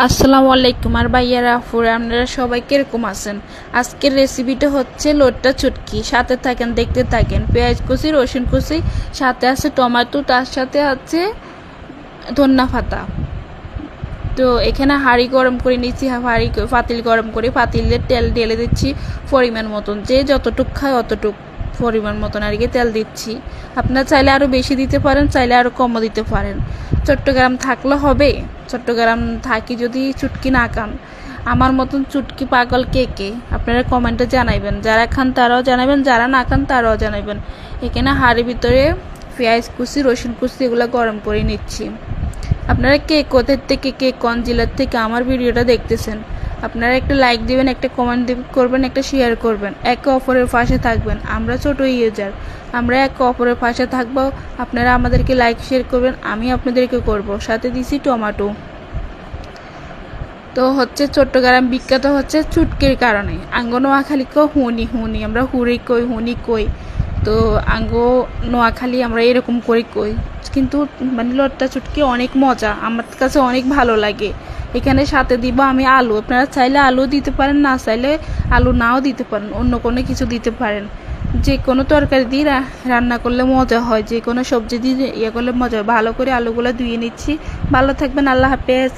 আসসালামু আলাইকুম আর ভাইয়ারা আপুরা, আপনারা সবাই কিরকম আছেন? আজকের রেসিপিটা হচ্ছে লোটটা চুটকি। সাথে থাকেন, দেখতে থাকেন। পেঁয়াজ কুচি, রসুন কুচি, সাথে আছে টমেটো, তার সাথে আছে ধনিয়া পাতা। তো এখানে হাঁড়ি গরম করে নিচ্ছি, পাতিল গরম করে পাতিলে তেল ঢেলে দিচ্ছি পরিমাণ মতন। যে যতটুক খায় অতটুক পরিমাণ মতন আর কি তেল দিচ্ছি। আপনারা চাইলে আরও বেশি দিতে পারেন, চাইলে আরও কমও দিতে পারেন। চট্টগ্রাম থাকলে হবে, চট্টগ্রাম থাকি যদি চুটকি না খান। আমার মতন চুটকি পাগল কে কে আপনারা কমেন্টে জানাইবেন। যারা খান তারাও জানাবেন, যারা না খান তারাও জানাবেন। এখানে হাঁড়ির ভিতরে পেঁয়াজ কুচি, রসুন কুচি এগুলো গরম করে নিচ্ছি। আপনারা কে কোথার থেকে, কে কোন জেলার থেকে আমার ভিডিওটা দেখতেছেন, আপনারা একটা লাইক দিবেন, একটা কমেন্ট করবেন, একটা শেয়ার করবেন। একে অপরের পাশে থাকবেন। আমরা ছোট ইউজার, আমরা একে অপরের পাশে থাকবো। আপনারা আমাদেরকে লাইক শেয়ার করবেন, আমি আপনাদেরকে করব। সাথে দিছি টমেটো। তো হচ্ছে চট্টগ্রাম বিখ্যাত হচ্ছে চুটকির কারণে। আঙ্গ নোয়াখালীকেও হুনি হুনি, আমরা হুড়ি কই, হুনি কই। তো আঙ্গ নোয়াখালী আমরা এরকম করে কই। কিন্তু মানে লটটা চুটকি অনেক মজা, আমার কাছে অনেক ভালো লাগে। এখানে সাথে দিব আমি আলু। আপনারা চাইলে আলু দিতে পারেন, না চাইলে আলু নাও দিতে পারেন, অন্য কোনো কিছু দিতে পারেন। যে কোনো তরকারি দিয়ে রান্না করলে মজা হয়, যে কোনো সবজি দিয়ে ইয়ে করলে মজা হয়। ভালো করে আলুগুলো ধুয়ে নিচ্ছি। ভালো থাকবেন, আল্লাহ হাফেজ।